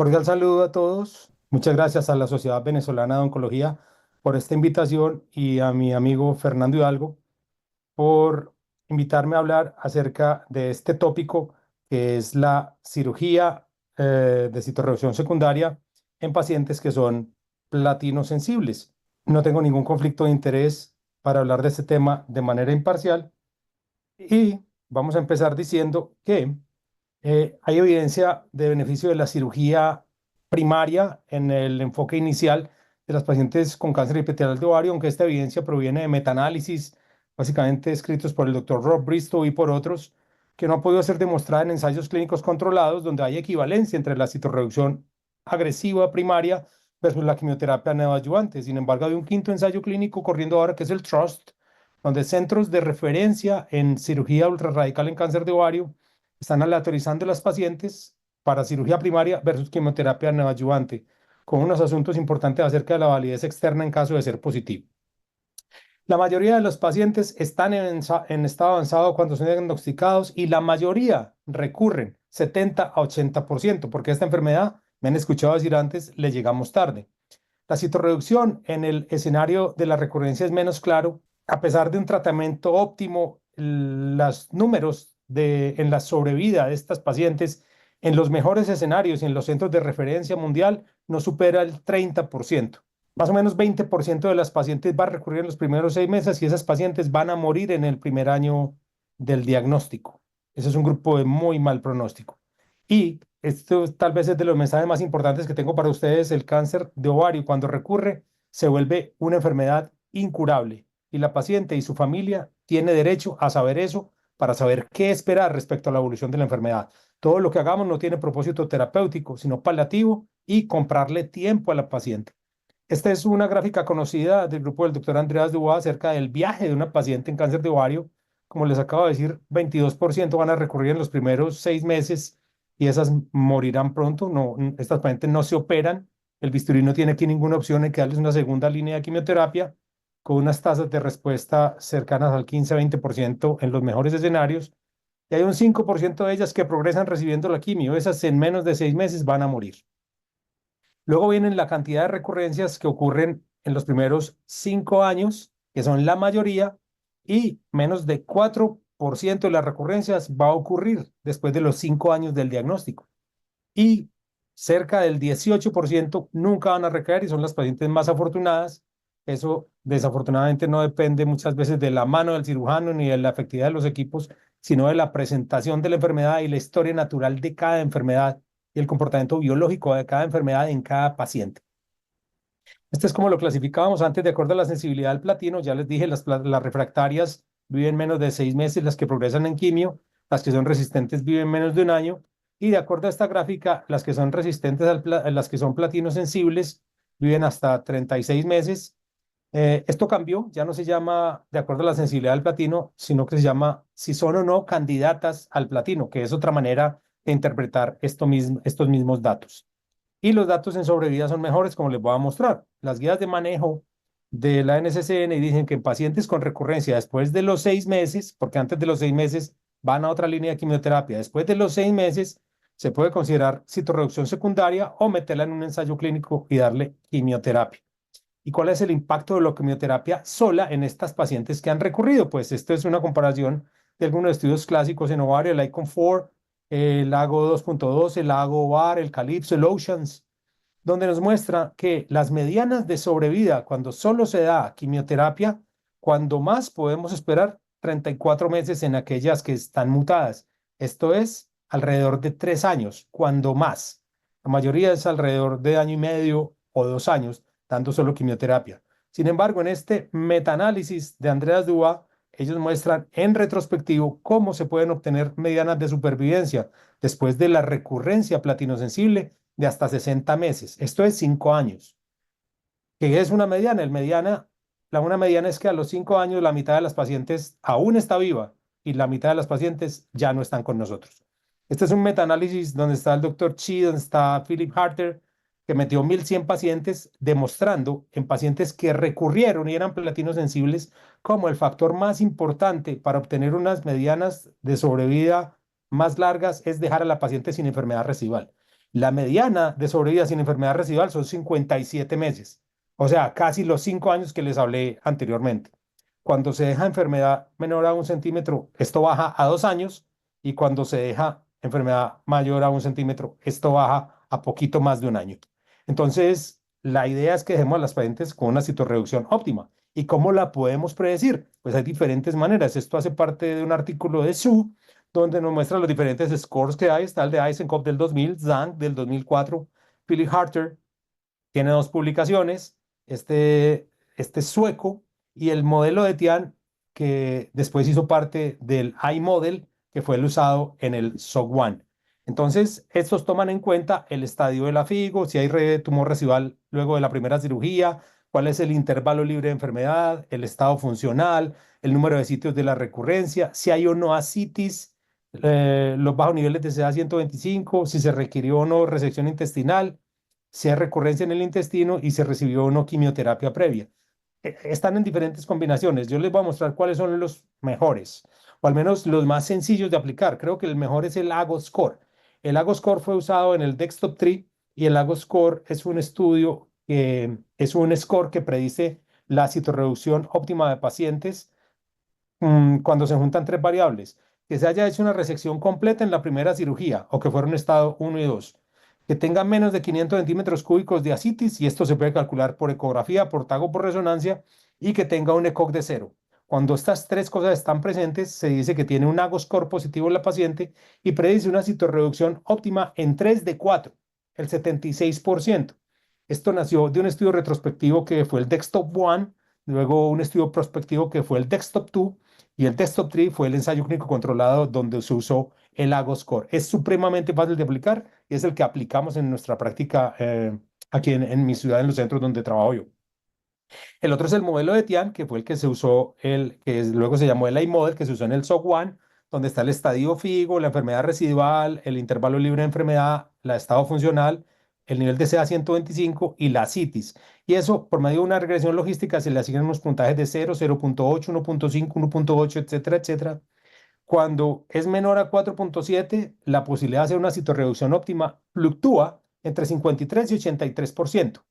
Cordial saludo a todos. Muchas gracias a la Sociedad Venezolana de Oncología por esta invitación y a mi amigo Fernando Hidalgo por invitarme a hablar acerca de este tópico que es la cirugía de citorreducción secundaria en pacientes que son platino sensibles. No tengo ningún conflicto de interés para hablar de este tema de manera imparcial y vamos a empezar diciendo que hay evidencia de beneficio de la cirugía primaria en el enfoque inicial de las pacientes con cáncer epitelial de ovario, aunque esta evidencia proviene de metaanálisis, básicamente escritos por el doctor Rob Bristow y por otros, que no ha podido ser demostrada en ensayos clínicos controlados, donde hay equivalencia entre la citorreducción agresiva primaria versus la quimioterapia neoadyuvante. Sin embargo, hay un quinto ensayo clínico corriendo ahora que es el TRUST, donde centros de referencia en cirugía ultrarradical en cáncer de ovario están aleatorizando a las pacientes para cirugía primaria versus quimioterapia neoadyuvante, con unos asuntos importantes acerca de la validez externa en caso de ser positivo. La mayoría de los pacientes están en estado avanzado cuando son diagnosticados y la mayoría recurren, 70 a 80%, porque esta enfermedad, me han escuchado decir antes, le llegamos tarde. La citorreducción en el escenario de la recurrencia es menos claro. A pesar de un tratamiento óptimo, los números en la sobrevida de estas pacientes en los mejores escenarios y en los centros de referencia mundial no supera el 30%. Más o menos 20% de las pacientes van a recurrir en los primeros 6 meses y esas pacientes van a morir en el primer año del diagnóstico. Ese es un grupo de muy mal pronóstico. Y esto tal vez es de los mensajes más importantes que tengo para ustedes. El cáncer de ovario, cuando recurre, se vuelve una enfermedad incurable y la paciente y su familia tiene derecho a saber eso para saber qué esperar respecto a la evolución de la enfermedad. Todo lo que hagamos no tiene propósito terapéutico, sino paliativo y comprarle tiempo a la paciente. Esta es una gráfica conocida del grupo del doctor Andreas Dubois acerca del viaje de una paciente en cáncer de ovario. Como les acabo de decir, 22% van a recurrir en los primeros 6 meses y esas morirán pronto. No, estas pacientes no se operan. El bisturí no tiene aquí ninguna opción en que darles una segunda línea de quimioterapia con unas tasas de respuesta cercanas al 15 a 20% en los mejores escenarios. Y hay un 5% de ellas que progresan recibiendo la quimio. Esas en menos de 6 meses van a morir. Luego vienen la cantidad de recurrencias que ocurren en los primeros 5 años, que son la mayoría, y menos de 4% de las recurrencias va a ocurrir después de los 5 años del diagnóstico. Y cerca del 18% nunca van a recaer y son las pacientes más afortunadas. Eso desafortunadamente no depende muchas veces de la mano del cirujano ni de la efectividad de los equipos, sino de la presentación de la enfermedad y la historia natural de cada enfermedad y el comportamiento biológico de cada enfermedad en cada paciente. Este es como lo clasificábamos antes de acuerdo a la sensibilidad al platino. Ya les dije, las refractarias viven menos de 6 meses, las que progresan en quimio, las que son resistentes viven menos de un año. Y de acuerdo a esta gráfica, las que son resistentes, las que son platino sensibles, viven hasta 36 meses. Esto cambió, ya no se llama de acuerdo a la sensibilidad al platino, sino que se llama si son o no candidatas al platino, que es otra manera de interpretar estos mismos datos. Y los datos en sobrevida son mejores, como les voy a mostrar. Las guías de manejo de la NCCN dicen que en pacientes con recurrencia después de los 6 meses, porque antes de los 6 meses van a otra línea de quimioterapia, después de los 6 meses se puede considerar citorreducción secundaria o meterla en un ensayo clínico y darle quimioterapia. ¿Y cuál es el impacto de la quimioterapia sola en estas pacientes que han recurrido? Pues esto es una comparación de algunos estudios clásicos en ovario, el ICON-4, el AGO 2.2, el AGO OVAR, el CALYPSO, el OCEANS, donde nos muestra que las medianas de sobrevida, cuando solo se da quimioterapia, cuando más podemos esperar 34 meses en aquellas que están mutadas. Esto es alrededor de 3 años, cuando más. La mayoría es alrededor de año y medio o 2 años, dando solo quimioterapia. Sin embargo, en este metaanálisis de Andreas Dubois, ellos muestran en retrospectivo cómo se pueden obtener medianas de supervivencia después de la recurrencia platinosensible de hasta 60 meses. Esto es 5 años. ¿Qué es una mediana? Una mediana es que a los 5 años la mitad de las pacientes aún está viva y la mitad de las pacientes ya no están con nosotros. Este es un metaanálisis donde está el doctor Chi, donde está Philip Harter, que metió 1.100 pacientes demostrando en pacientes que recurrieron y eran platino sensibles como el factor más importante para obtener unas medianas de sobrevida más largas es dejar a la paciente sin enfermedad residual. La mediana de sobrevida sin enfermedad residual son 57 meses, o sea, casi los 5 años que les hablé anteriormente. Cuando se deja enfermedad menor a 1 centímetro, esto baja a 2 años, y cuando se deja enfermedad mayor a 1 centímetro, esto baja a poquito más de un año. Entonces, la idea es que dejemos a las pacientes con una citorreducción óptima. ¿Y cómo la podemos predecir? Pues hay diferentes maneras. Esto hace parte de un artículo de Su, donde nos muestra los diferentes scores que hay. Está el de Eisenkopf del 2000, Zhang del 2004, Philip Harter tiene dos publicaciones, este es sueco, y el modelo de Tian, que después hizo parte del iModel, que fue el usado en el SOC1. Entonces, estos toman en cuenta el estadio de la FIGO, si hay tumor residual luego de la primera cirugía, cuál es el intervalo libre de enfermedad, el estado funcional, el número de sitios de la recurrencia, si hay o no ascitis, los bajos niveles de CA 125, si se requirió o no resección intestinal, si hay recurrencia en el intestino y se recibió o no quimioterapia previa. Están en diferentes combinaciones. Yo les voy a mostrar cuáles son los mejores, o al menos los más sencillos de aplicar. Creo que el mejor es el AGO Score. El AGO Score fue usado en el Desktop Tree, y el AGO Score es un estudio que es un score que predice la citorreducción óptima de pacientes cuando se juntan tres variables: que se haya hecho una resección completa en la primera cirugía o que fuera un estado 1 y 2, que tenga menos de 500 centímetros cúbicos de ascitis, y esto se puede calcular por ecografía, por TAC o por resonancia, y que tenga un ECOG de cero. Cuando estas tres cosas están presentes, se dice que tiene un AGO score positivo en la paciente y predice una citorreducción óptima en 3 de 4, el 76%. Esto nació de un estudio retrospectivo que fue el Desktop 1, luego un estudio prospectivo que fue el Desktop 2, y el Desktop 3 fue el ensayo clínico controlado donde se usó el AGO Score. Es supremamente fácil de aplicar y es el que aplicamos en nuestra práctica aquí en mi ciudad, en los centros donde trabajo yo. El otro es el modelo de Tian, que fue el que se usó, luego se llamó el iModel, que se usó en el SOC1, donde está el estadio FIGO, la enfermedad residual, el intervalo libre de enfermedad, el estado funcional, el nivel de CA 125 y la CITIS. Y eso, por medio de una regresión logística, se le asignan unos puntajes de 0, 0.8, 1.5, 1.8, etcétera, etcétera. Cuando es menor a 4.7, la posibilidad de hacer una citorreducción óptima fluctúa entre 53 y 83%.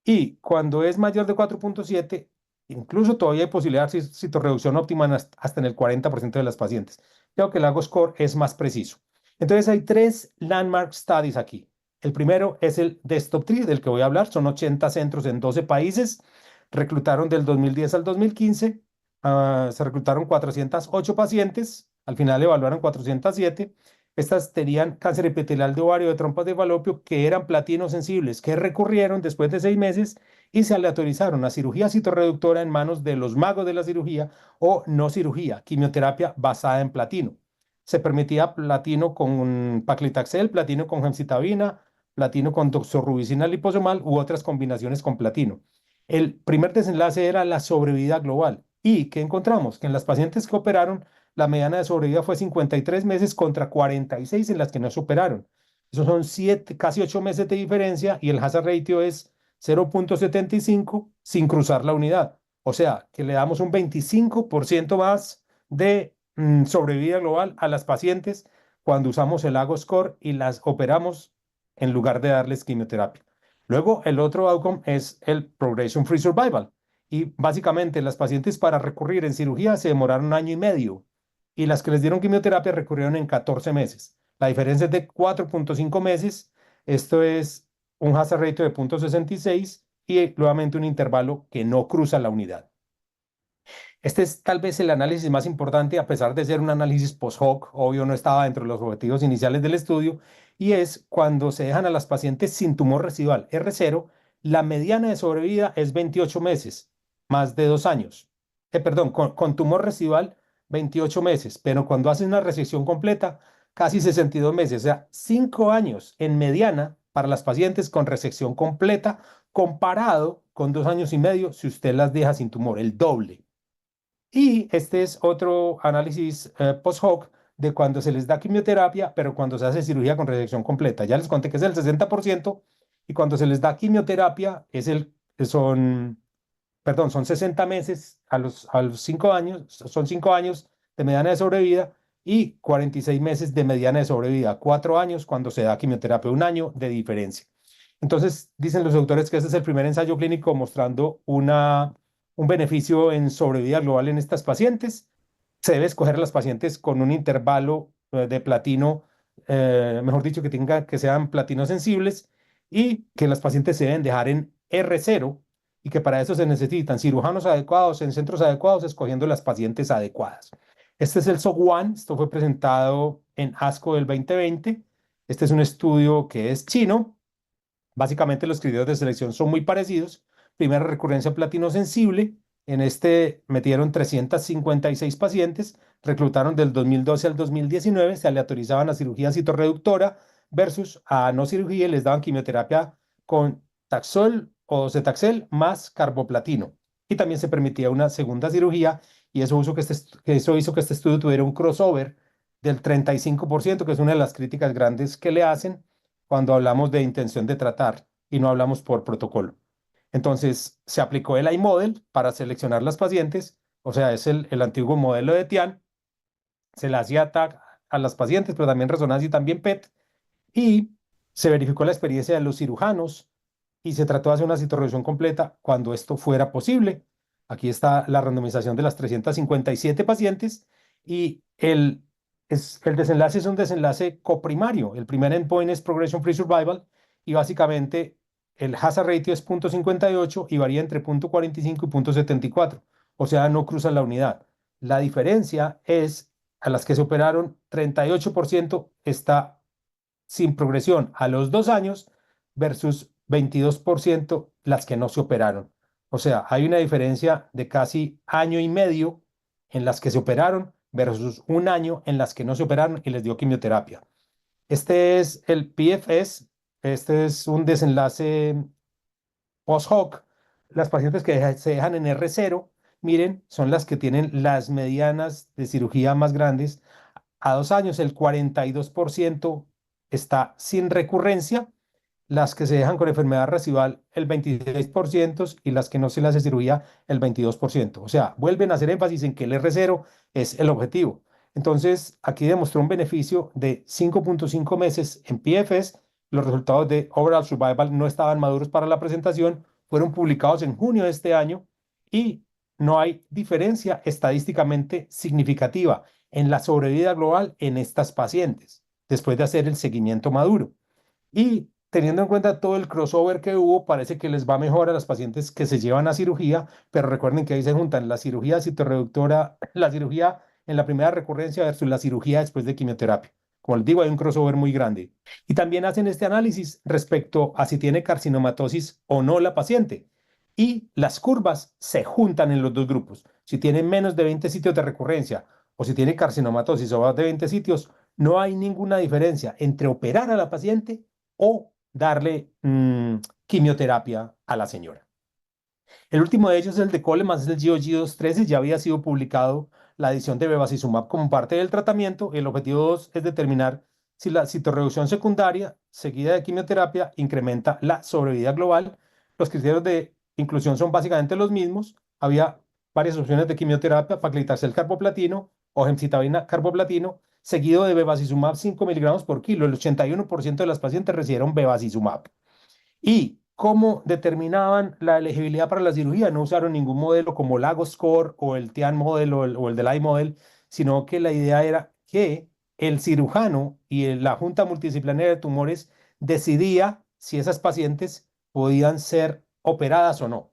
Y cuando es mayor de 4.7, incluso todavía hay posibilidad de citorreducción óptima hasta en el 40% de las pacientes. Creo que el AGO Score es más preciso. Entonces hay tres landmark studies aquí. El primero es el Desktop 3, del que voy a hablar. Son 80 centros en 12 países. Reclutaron del 2010 al 2015. Se reclutaron 408 pacientes. Al final evaluaron 407. Estas tenían cáncer epitelial de ovario, de trompas de falopio, que eran platino sensibles, que recurrieron después de 6 meses y se aleatorizaron a cirugía citorreductora en manos de los magos de la cirugía, o no cirugía, quimioterapia basada en platino. Se permitía platino con paclitaxel, platino con gemcitabina, platino con doxorubicina liposomal u otras combinaciones con platino. El primer desenlace era la sobrevida global. ¿Y qué encontramos? Que en las pacientes que operaron, la mediana de sobrevida fue 53 meses contra 46 en las que no superaron. Esos son 7, casi 8 meses de diferencia, y el hazard ratio es 0.75 sin cruzar la unidad. O sea, que le damos un 25% más de sobrevida global a las pacientes cuando usamos el AGO Score y las operamos en lugar de darles quimioterapia. Luego, el otro outcome es el Progression Free Survival. Y básicamente las pacientes para recurrir en cirugía se demoraron 1 año y medio, y las que les dieron quimioterapia recurrieron en 14 meses. La diferencia es de 4.5 meses. Esto es un hazard ratio de 0.66 y nuevamente un intervalo que no cruza la unidad. Este es tal vez el análisis más importante, a pesar de ser un análisis post-hoc, obvio no estaba dentro de los objetivos iniciales del estudio, y es cuando se dejan a las pacientes sin tumor residual R0, la mediana de sobrevida es 28 meses, más de 2 años. Perdón, con tumor residual 28 meses, pero cuando hacen una resección completa, casi 62 meses, o sea, 5 años en mediana para las pacientes con resección completa, comparado con 2 años y medio si usted las deja sin tumor, el doble. Y este es otro análisis post-hoc de cuando se les da quimioterapia, pero cuando se hace cirugía con resección completa. Ya les conté que es el 60%, y cuando se les da quimioterapia son 60 meses a los 5 años, son 5 años de mediana de sobrevida, y 46 meses de mediana de sobrevida, 4 años cuando se da quimioterapia, 1 año de diferencia. Entonces, dicen los autores que este es el primer ensayo clínico mostrando un beneficio en sobrevida global en estas pacientes. Se debe escoger a las pacientes con un intervalo de platino, mejor dicho, que sean platino sensibles y que las pacientes se deben dejar en R0 y que para eso se necesitan cirujanos adecuados en centros adecuados, escogiendo las pacientes adecuadas. Este es el SOG-1, esto fue presentado en ASCO del 2020. Este es un estudio que es chino. Básicamente los criterios de selección son muy parecidos. Primera recurrencia platino sensible. En este metieron 356 pacientes, reclutaron del 2012 al 2019, se aleatorizaban a cirugía citorreductora versus a no cirugía y les daban quimioterapia con Taxol o Cetaxel más carboplatino. Y también se permitía una segunda cirugía y eso hizo que este estudio tuviera un crossover del 35%, que es una de las críticas grandes que le hacen cuando hablamos de intención de tratar y no hablamos por protocolo. Entonces, se aplicó el iModel para seleccionar las pacientes, o sea, es el antiguo modelo de Tian, se le hacía tag a las pacientes, pero también resonancia y también PET, y se verificó la experiencia de los cirujanos y se trató de hacer una citorreducción completa cuando esto fuera posible. Aquí está la randomización de las 357 pacientes y el desenlace es un desenlace coprimario. El primer endpoint es Progression Free Survival y básicamente el hazard ratio es 0.58 y varía entre 0.45 y 0.74, o sea, no cruza la unidad. La diferencia es a las que se operaron, 38% está sin progresión a los 2 años versus 22% las que no se operaron. O sea, hay una diferencia de casi año y medio en las que se operaron versus 1 año en las que no se operaron y les dio quimioterapia. Este es el PFS, este es un desenlace post-hoc. Las pacientes que se dejan en R0, miren, son las que tienen las medianas de cirugía más grandes. A 2 años, el 42% está sin recurrencia, las que se dejan con enfermedad residual, el 26%, y las que no se les hace cirugía, el 22%. O sea, vuelven a hacer énfasis en que el R0 es el objetivo. Entonces, aquí demostró un beneficio de 5.5 meses en PFS. Los resultados de Overall Survival no estaban maduros para la presentación, fueron publicados en junio de este año y no hay diferencia estadísticamente significativa en la sobrevida global en estas pacientes, después de hacer el seguimiento maduro. Y teniendo en cuenta todo el crossover que hubo, parece que les va mejor a las pacientes que se llevan a cirugía, pero recuerden que ahí se juntan la cirugía citorreductora, la cirugía en la primera recurrencia versus la cirugía después de quimioterapia. Como les digo, hay un crossover muy grande. Y también hacen este análisis respecto a si tiene carcinomatosis o no la paciente. Y las curvas se juntan en los dos grupos. Si tiene menos de 20 sitios de recurrencia o si tiene carcinomatosis o más de 20 sitios, no hay ninguna diferencia entre operar a la paciente o darle quimioterapia a la señora. El último de ellos es el de Coleman, es el GOG-213, ya había sido publicado la adición de bevacizumab como parte del tratamiento. El objetivo 2 es determinar si la citorreducción secundaria seguida de quimioterapia incrementa la sobrevida global. Los criterios de inclusión son básicamente los mismos. Había varias opciones de quimioterapia, paclitaxel carboplatino o gemcitabina carboplatino, seguido de bevacizumab 5 miligramos por kilo. El 81% de las pacientes recibieron bevacizumab. ¿Y cómo determinaban la elegibilidad para la cirugía? No usaron ningún modelo como Lagos Score o el TIAN model o el del iModel, sino que la idea era que el cirujano y la Junta Multidisciplinaria de Tumores decidía si esas pacientes podían ser operadas o no.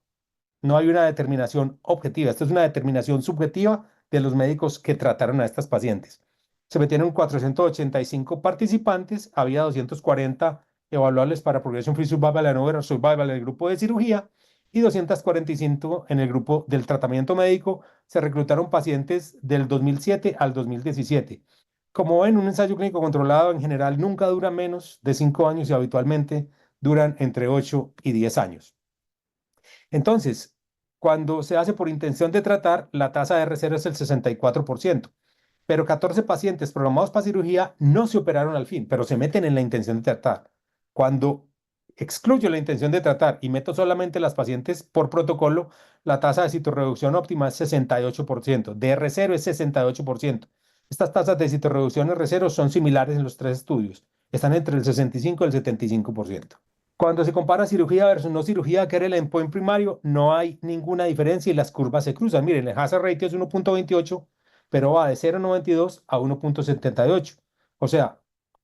No hay una determinación objetiva, esto es una determinación subjetiva de los médicos que trataron a estas pacientes. Se metieron 485 participantes, había 240 evaluables para Progression Free Survival and Overall Survival en el grupo de cirugía y 245 en el grupo del tratamiento médico. Se reclutaron pacientes del 2007 al 2017. Como ven, un ensayo clínico controlado en general nunca dura menos de 5 años y habitualmente duran entre 8 y 10 años. Entonces, cuando se hace por intención de tratar, la tasa de R0 es el 64%, pero 14 pacientes programados para cirugía no se operaron al fin, pero se meten en la intención de tratar. Cuando excluyo la intención de tratar y meto solamente las pacientes por protocolo, la tasa de citorreducción óptima es 68%, de R0 es 68%. Estas tasas de citorreducción R0 son similares en los tres estudios. Están entre el 65 y el 75%. Cuando se compara cirugía versus no cirugía, que era el endpoint primario, no hay ninguna diferencia y las curvas se cruzan. Miren, el hazard ratio es 1.28, pero va de 0.92 a 1.78. O sea,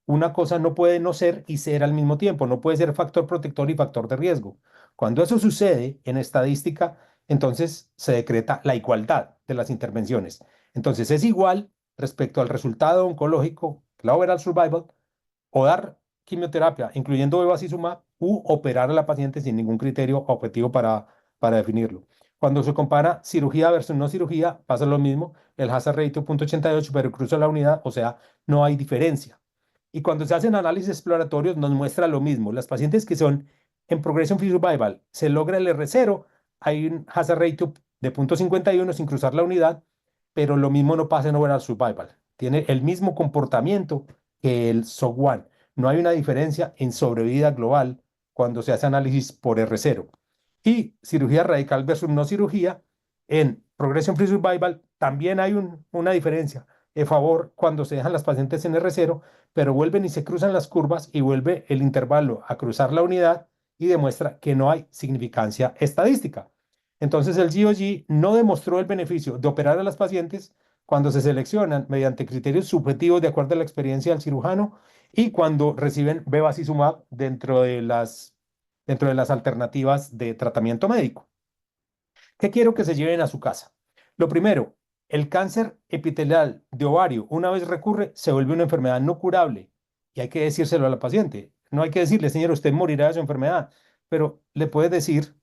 una cosa no puede no ser y ser al mismo tiempo. No puede ser factor protector y factor de riesgo. Cuando eso sucede en estadística, entonces se decreta la igualdad de las intervenciones. Entonces es igual respecto al resultado oncológico, la overall survival, o dar quimioterapia, incluyendo bevacizumab, u operar a la paciente sin ningún criterio objetivo para definirlo. Cuando se compara cirugía versus no cirugía, pasa lo mismo, el hazard ratio 0.88, pero cruza la unidad, o sea, no hay diferencia. Y cuando se hacen análisis exploratorios, nos muestra lo mismo. Las pacientes que son en progression free survival, se logra el R0, hay un hazard ratio de 0.51 sin cruzar la unidad, pero lo mismo no pasa en overall survival. Tiene el mismo comportamiento que el SOC1. No hay una diferencia en sobrevida global cuando se hace análisis por R0. Y cirugía radical versus no cirugía, en progression free survival también hay una diferencia a favor cuando se dejan las pacientes en R0, pero vuelven y se cruzan las curvas y vuelve el intervalo a cruzar la unidad y demuestra que no hay significancia estadística. Entonces el GOG no demostró el beneficio de operar a las pacientes cuando se seleccionan mediante criterios subjetivos de acuerdo a la experiencia del cirujano y cuando reciben bevacizumab dentro de las alternativas de tratamiento médico. ¿Qué quiero que se lleven a su casa? Lo primero, el cáncer epitelial de ovario, una vez recurre, se vuelve una enfermedad no curable y hay que decírselo a la paciente. No hay que decirle, señor, usted morirá de su enfermedad, pero le puede decir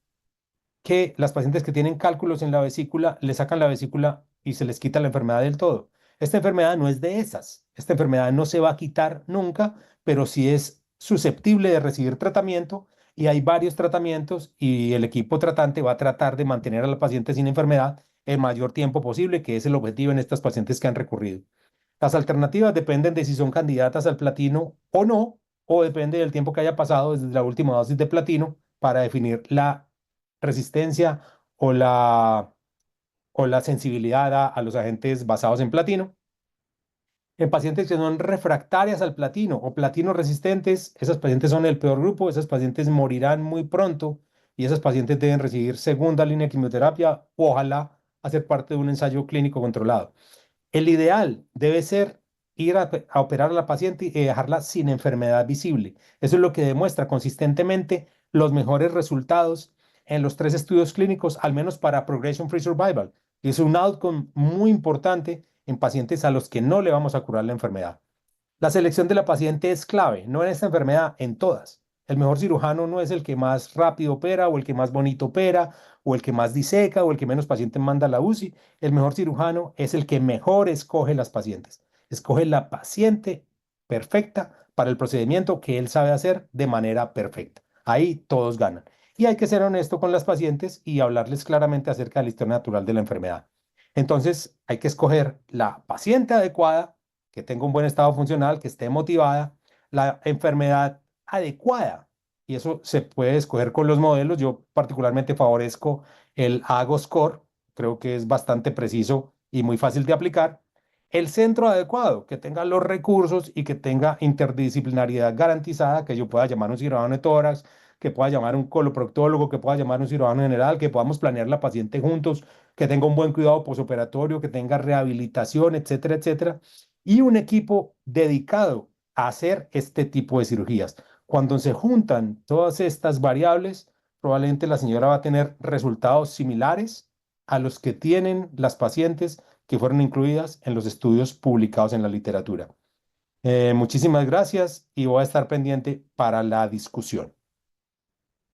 que las pacientes que tienen cálculos en la vesícula le sacan la vesícula y se les quita la enfermedad del todo. Esta enfermedad no es de esas. Esta enfermedad no se va a quitar nunca, pero sí es susceptible de recibir tratamiento y hay varios tratamientos y el equipo tratante va a tratar de mantener a la paciente sin enfermedad el mayor tiempo posible, que es el objetivo en estas pacientes que han recurrido. Las alternativas dependen de si son candidatas al platino o no, o depende del tiempo que haya pasado desde la última dosis de platino para definir la resistencia o la sensibilidad a los agentes basados en platino. En pacientes que son refractarias al platino o platino resistentes, esas pacientes son el peor grupo, esas pacientes morirán muy pronto y esas pacientes deben recibir segunda línea de quimioterapia o ojalá hacer parte de un ensayo clínico controlado. El ideal debe ser ir a operar a la paciente y dejarla sin enfermedad visible. Eso es lo que demuestra consistentemente los mejores resultados en los tres estudios clínicos, al menos para Progression Free Survival. Y es un outcome muy importante en pacientes a los que no le vamos a curar la enfermedad. La selección de la paciente es clave, no en esta enfermedad, en todas. El mejor cirujano no es el que más rápido opera o el que más bonito opera o el que más diseca o el que menos pacientes manda a la UCI. El mejor cirujano es el que mejor escoge las pacientes. Escoge la paciente perfecta para el procedimiento que él sabe hacer de manera perfecta. Ahí todos ganan. Y hay que ser honesto con las pacientes y hablarles claramente acerca de la historia natural de la enfermedad. Entonces, hay que escoger la paciente adecuada que tenga un buen estado funcional, que esté motivada, la enfermedad adecuada. Y eso se puede escoger con los modelos. Yo particularmente favorezco el AGO Score, creo que es bastante preciso y muy fácil de aplicar. El centro adecuado, que tenga los recursos y que tenga interdisciplinariedad garantizada, que yo pueda llamar a un cirujano de tórax, que pueda llamar a un coloproctólogo, que pueda llamar a un cirujano general, que podamos planear la paciente juntos, que tenga un buen cuidado posoperatorio, que tenga rehabilitación, etcétera, etcétera, y un equipo dedicado a hacer este tipo de cirugías. Cuando se juntan todas estas variables, probablemente la señora va a tener resultados similares a los que tienen las pacientes que fueron incluidas en los estudios publicados en la literatura. Muchísimas gracias y voy a estar pendiente para la discusión.